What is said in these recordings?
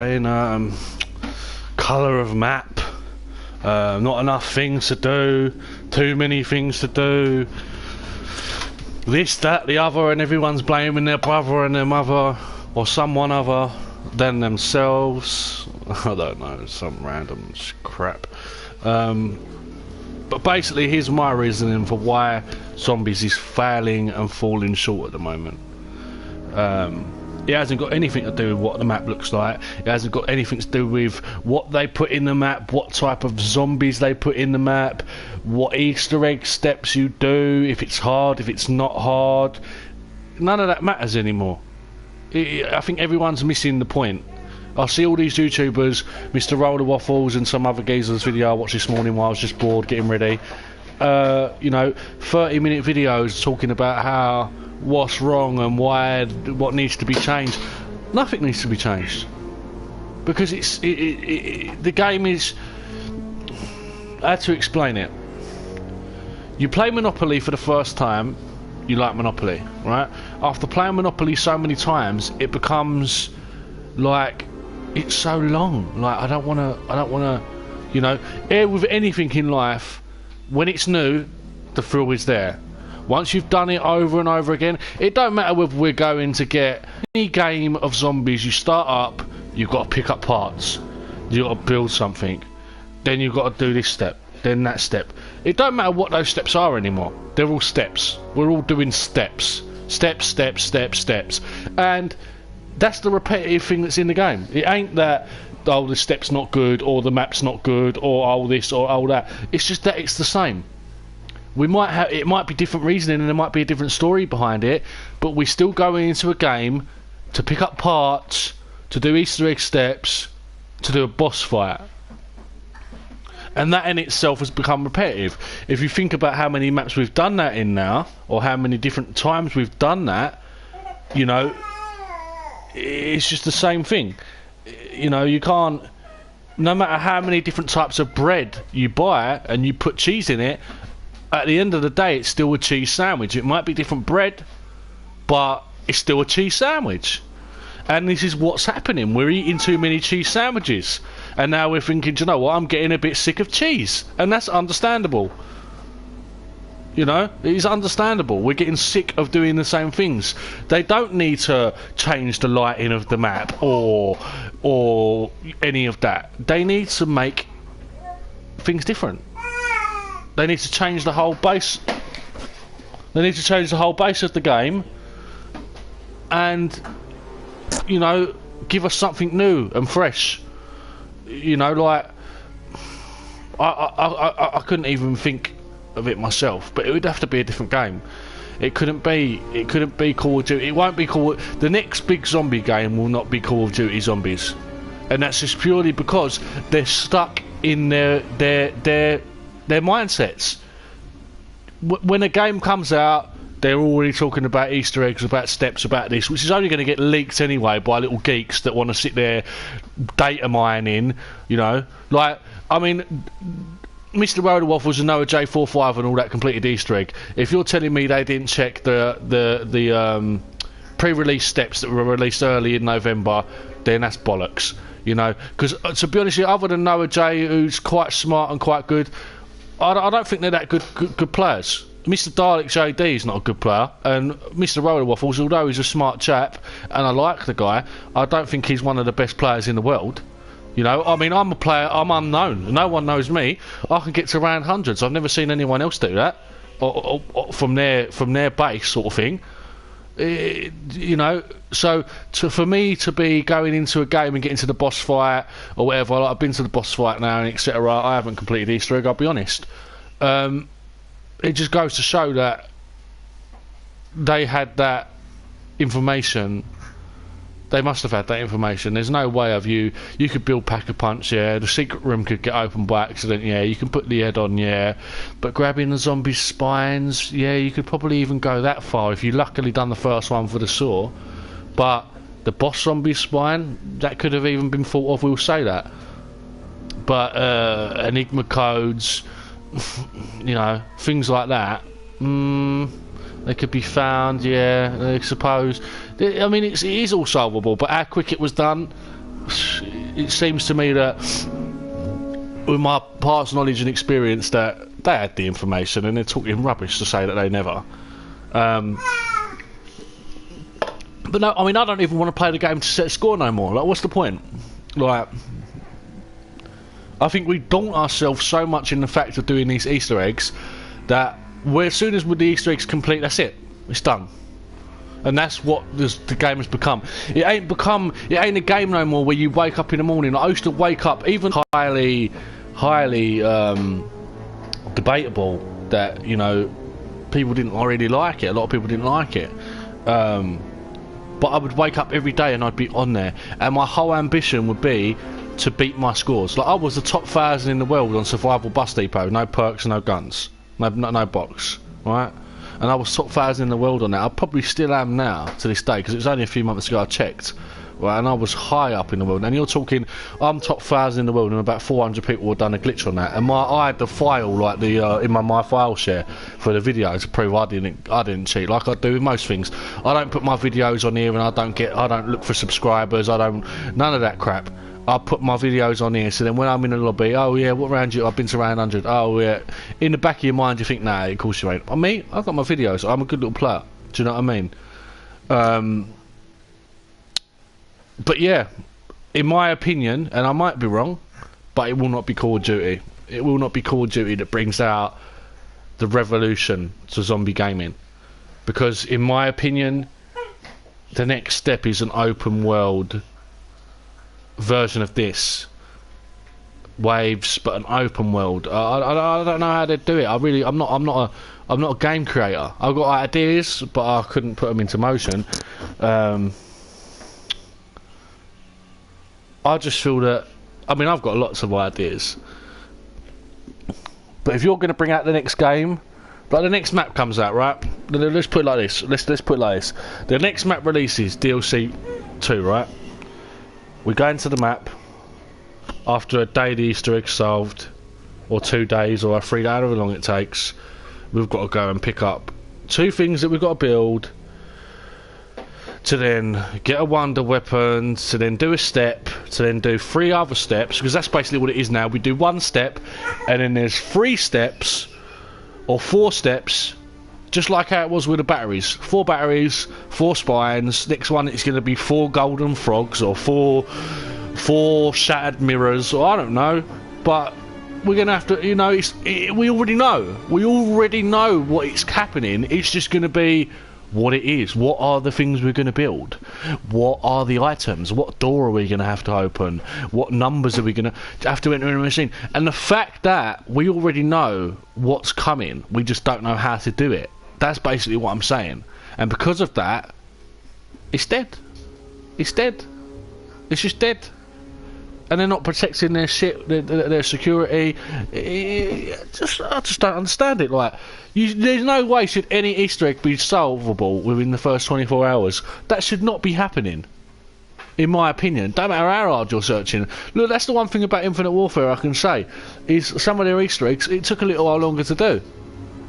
in colour of map, not enough things to do, too many things to do, this, that, the other, and everyone's blaming their brother and their mother or someone other than themselves. I don't know, some random crap. But basically, here's my reasoning for why Zombies is failing and falling short at the moment. It hasn't got anything to do with what the map looks like. It hasn't got anything to do with what they put in the map, what type of zombies they put in the map, what Easter egg steps you do, if it's hard, if it's not hard. None of that matters anymore. I think everyone's missing the point. I see all these YouTubers, Mr. Roller Waffles and some other geezer's video I watched this morning while I was just bored getting ready. 30-minute videos talking about how what's wrong and what needs to be changed. Nothing needs to be changed because the game is. How to explain it? You play Monopoly for the first time, you like Monopoly, right? After playing Monopoly so many times, it becomes like it's so long. Like I don't want to, with anything in life, when it's new, the thrill is there. Once you've done it over and over again, it don't matter whether we're going to get any game of zombies. You start up, you've got to pick up parts, you've got to build something, then you've got to do this step, then that step. It don't matter what those steps are anymore. They're all steps. We're all doing steps. Steps, and that's the repetitive thing that's in the game. It ain't that, oh, the step's not good, or the map's not good, or oh this, or oh that. It's just that it's the same. It might be different reasoning and there might be a different story behind it, but we're still going into a game to pick up parts, to do Easter egg steps, to do a boss fight. And that in itself has become repetitive. If you think about how many maps we've done that in now, or how many different times we've done that, it's just the same thing. You can't, no matter how many different types of bread you buy and you put cheese in it, at the end of the day, it's still a cheese sandwich. It might be different bread, but it's still a cheese sandwich. And this is what's happening. We're eating too many cheese sandwiches. And now we're thinking, do you know what, I'm getting a bit sick of cheese. And that's understandable. It is understandable. We're getting sick of doing the same things. They don't need to change the lighting of the map or any of that. They need to make things different. They need to change the whole base. They need to change the whole base of the game, and give us something new and fresh. I couldn't even think of it myself, but it would have to be a different game. It couldn't be Call of Duty. It won't be the next big zombie game will not be Call of Duty Zombies, and that's just purely because they're stuck in their mindsets. When a game comes out, they're already talking about Easter eggs, about steps, about this, which is only going to get leaked anyway by little geeks that want to sit there data mining. Mr. Roller Waffles and Noah J45 and all that completed Easter egg. If you're telling me they didn't check the pre-release steps that were released early in November, then that's bollocks. Because to be honest with you, other than Noah J, who's quite smart and quite good, I don't think they're that good players. Mr. Dalek JD is not a good player, and Mr. Roller Waffles, although he's a smart chap and I like the guy, I don't think he's one of the best players in the world. I'm a player, I'm unknown, no one knows me. I can get to round hundreds. I've never seen anyone else do that, or from their base sort of thing. So for me to be going into a game and getting to the boss fight or whatever, like I've been to the boss fight now and etc. I haven't completed Easter egg, I'll be honest. It just goes to show that they had that information. They must have had that information. There's no way of you could build Pack-a-Punch, yeah, the secret room could get opened by accident, yeah, you can put the head on, yeah, but grabbing the zombie's spines, yeah, you could probably even go that far if you luckily done the first one for the saw. But the boss zombie's spine, that could have even been thought of, we'll say that. But Enigma codes, things like that, they could be found, yeah, I suppose. I mean, it is all solvable, but how quick it was done, it seems to me that with my past knowledge and experience that they had the information and they're talking rubbish to say that they never. But no, I mean, I don't even want to play the game to set a score no more. Like, what's the point? Like, I think we daunt ourselves so much in the fact of doing these Easter eggs that as soon as the Easter eggs complete, that's it. It's done. And that's what the game has become. It ain't a game no more where you wake up in the morning. I used to wake up, even highly debatable that, you know, people didn't really like it. A lot of people didn't like it. But I would wake up every day and I'd be on there, and my whole ambition would be to beat my scores. Like, I was the top 1,000 in the world on Survival Bus Depot, no perks, no guns, no box, right? And I was top 1,000 in the world on that. I probably still am now to this day, because it was only a few months ago I checked, right? And I was high up in the world. And you're talking, I'm top 1,000 in the world, and about 400 people have done a glitch on that. And I had the file, like in my file share for the video to prove I didn't cheat, like I do with most things. I don't put my videos on here, and I don't look for subscribers. none of that crap. I put my videos on here, so then when I'm in the lobby, oh yeah, what round you? I've been to round 100. Oh yeah. In the back of your mind, you think, nah, of course you ain't. I've got my videos. I'm a good little player. Do you know what I mean? But yeah, in my opinion, and I might be wrong, but it will not be Call of Duty. It will not be Call of Duty that brings out the revolution to zombie gaming. Because in my opinion, the next step is an open world version of this. Waves, but an open world. I don't know how they'd do it. I'm not a game creator. I've got ideas, but I couldn't put them into motion. I just feel that, I mean, I've got lots of ideas, but if you're going to bring out the next game, like the next map comes out, right? Let's put it like this. Let's put it like this. The next map releases DLC 2, right? We go into the map after a day the Easter egg solved, or 2 days, or 3 days, however long it takes. We've got to go and pick up 2 things that we've got to build, to then get a wonder weapon, to then do a step, to then do 3 other steps, because that's basically what it is now. We do 1 step, and then there's 3 steps, or 4 steps, just like how it was with the batteries. 4 batteries, 4 spines. Next one is going to be 4 golden frogs, or 4 shattered mirrors, or I don't know. But we're going to have to, you know, we already know. We already know what is happening. It's just going to be what it is. What are the things we're going to build? What are the items? What door are we going to have to open? What numbers are we going to have to enter in a machine? And the fact that we already know what's coming, we just don't know how to do it. That's basically what I'm saying. And because of that, it's dead. It's dead. It's just dead. And they're not protecting their shit, their security. I just don't understand it. Like, there's no way should any Easter egg be solvable within the first 24 hours. That should not be happening, in my opinion. Don't matter how hard you're searching. Look, that's the one thing about Infinite Warfare I can say, is some of their Easter eggs, it took a little while longer to do.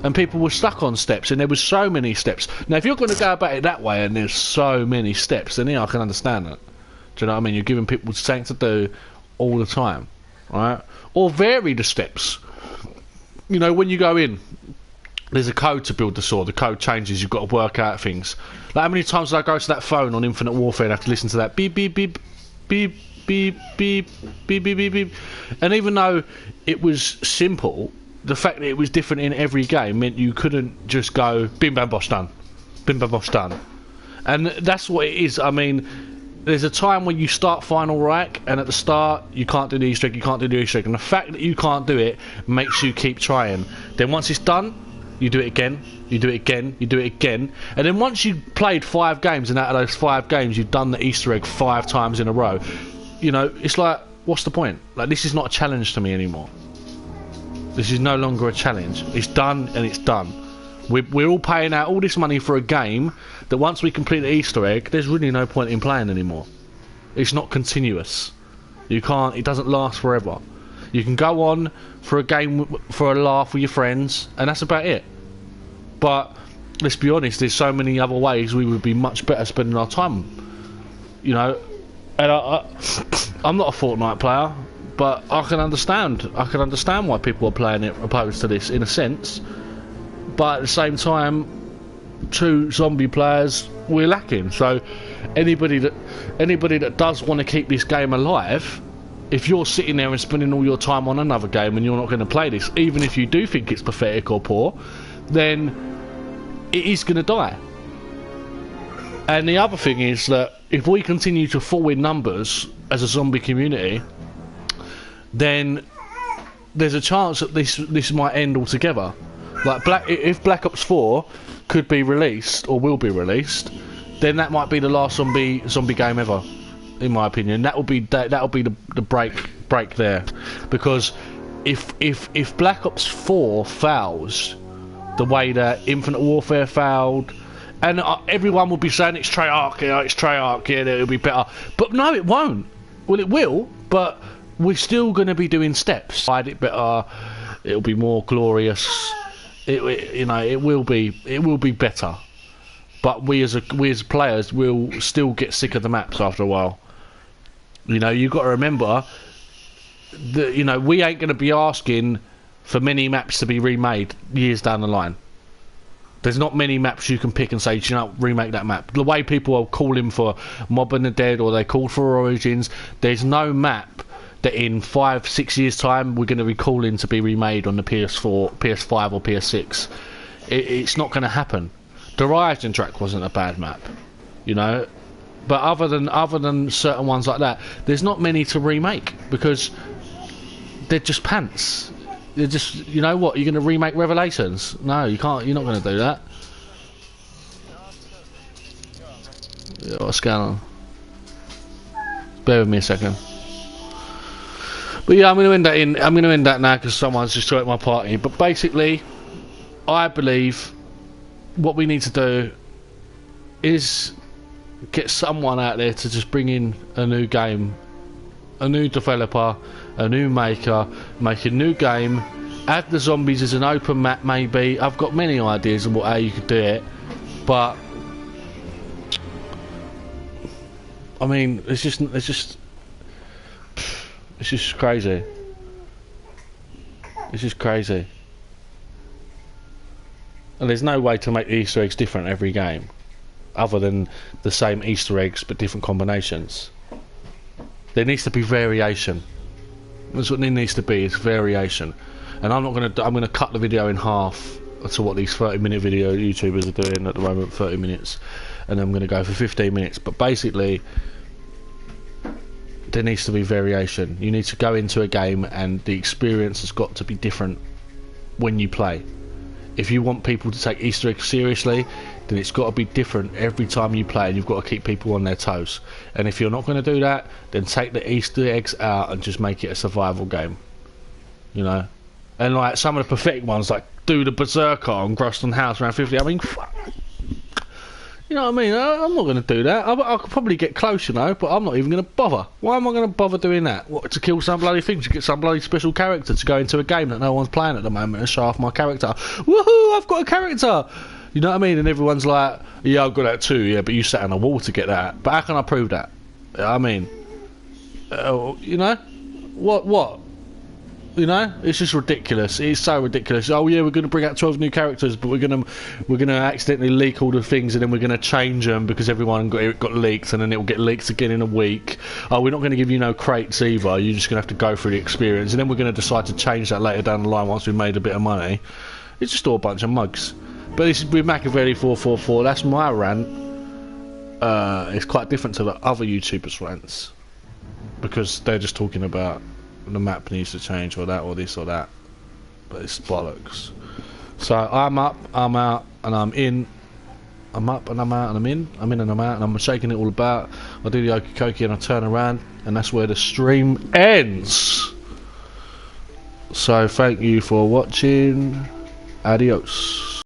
And people were stuck on steps, and there was so many steps. Now, if you're going to go about it that way, and there's so many steps, then yeah, I can understand that. Do you know what I mean? You're giving people something to do all the time, right? Or vary the steps. You know, when you go in, there's a code to build the sword. The code changes. You've got to work out things. Like, how many times did I go to that phone on Infinite Warfare and have to listen to that beep, beep, beep, beep, beep, beep, beep, beep, beep, beep? And even though it was simple, the fact that it was different in every game meant you couldn't just go bim bam bosh done, bim bam bosh done. And that's what it is. I mean, there's a time when you start Final Rank, and at the start you can't do the Easter egg, you can't do the Easter egg, and the fact that you can't do it makes you keep trying. Then once it's done, you do it again, you do it again, you do it again, and then once you've played 5 games, and out of those 5 games you've done the Easter egg 5 times in a row, you know, it's like, what's the point? Like, this is not a challenge to me anymore. This is no longer a challenge. It's done, and it's done. We're all paying out all this money for a game that once we complete the Easter egg, there's really no point in playing anymore. It's not continuous. You can't. It doesn't last forever. You can go on for a game, for a laugh with your friends, and that's about it. But let's be honest, there's so many other ways we would be much better spending our time. You know, and I'm not a Fortnite player, but I can understand. I can understand why people are playing it opposed to this in a sense. But at the same time, true zombie players we're lacking. So anybody that does want to keep this game alive, if you're sitting there and spending all your time on another game and you're not going to play this, even if you do think it's pathetic or poor, then it is going to die. And the other thing is that if we continue to fall in numbers as a zombie community, then there's a chance that this might end altogether. Like if Black Ops 4 could be released or will be released, then that might be the last zombie game ever, in my opinion. That'll be the break there, because if Black Ops 4 fails the way that Infinite Warfare failed, and everyone will be saying it's Treyarch, yeah, it'll be better, but no, it won't. Well, it will, but we're still going to be doing steps. It better, it'll be more glorious. It will be better. But we as players will still get sick of the maps after a while. You've got to remember that we ain't going to be asking for many maps to be remade years down the line. There's not many maps you can pick and say, remake that map. The way people are calling for Mob and the Dead, or they call for Origins, there's no map that in 5-6 years time we're going to be calling to be remade on the PS4, PS5 or PS6. It's not going to happen. The Horizon track wasn't a bad map, but other than certain ones like that, there's not many to remake, because they're just pants. They're just, what, you're going to remake Revelations? No, you can't. You're not going to do that. What's going on? Bear with me a second. But yeah, I'm going to end that now because someone's destroyed my party. But basically, I believe what we need to do is get someone out there to just bring in a new game, a new developer, a new maker, make a new game, add the zombies as an open map maybe. I've got many ideas of how you could do it, but I mean, it's just crazy. It's just crazy. And there's no way to make the Easter eggs different every game, other than the same Easter eggs but different combinations. There needs to be variation. That's what there needs to be, is variation. And I'm gonna cut the video in half to what these 30-minute video YouTubers are doing at the moment, 30 minutes, and I'm gonna go for 15 minutes. But basically, there needs to be variation. You need to go into a game and the experience has got to be different when you play. If you want people to take Easter eggs seriously, then it's got to be different every time you play, and you've got to keep people on their toes. And if you're not going to do that, then take the Easter eggs out and just make it a survival game. And like some of the pathetic ones, like do the Berserker on Groston House around 50. I mean, fuck. You know what I mean? I'm not going to do that. I could probably get close, but I'm not even going to bother. Why am I going to bother doing that? What, to kill some bloody thing, to get some bloody special character to go into a game that no one's playing at the moment and show off my character? Woohoo, I've got a character! You know what I mean? And everyone's like, yeah, I've got that too, yeah, but you sat on a wall to get that. But how can I prove that? I mean, what? It's just ridiculous. It's so ridiculous. Oh yeah, we're going to bring out 12 new characters, but we're going to accidentally leak all the things, and then we're going to change them because everyone got leaked, and then it will get leaked again in a week. Oh, we're not going to give you no crates either. You're just going to have to go through the experience, and then we're going to decide to change that later down the line once we've made a bit of money. It's just all a bunch of mugs. But this is with Machiavelli 444. That's my rant. It's quite different to the other YouTubers' rants, because they're just talking about the map needs to change, or that, or this, or that. But it's bollocks. So I'm up, I'm out, and I'm in. I'm up and I'm out and I'm in. I'm in and I'm out, and I'm shaking it all about. I do the okie dokie and I turn around, and that's where the stream ends. So thank you for watching. Adios.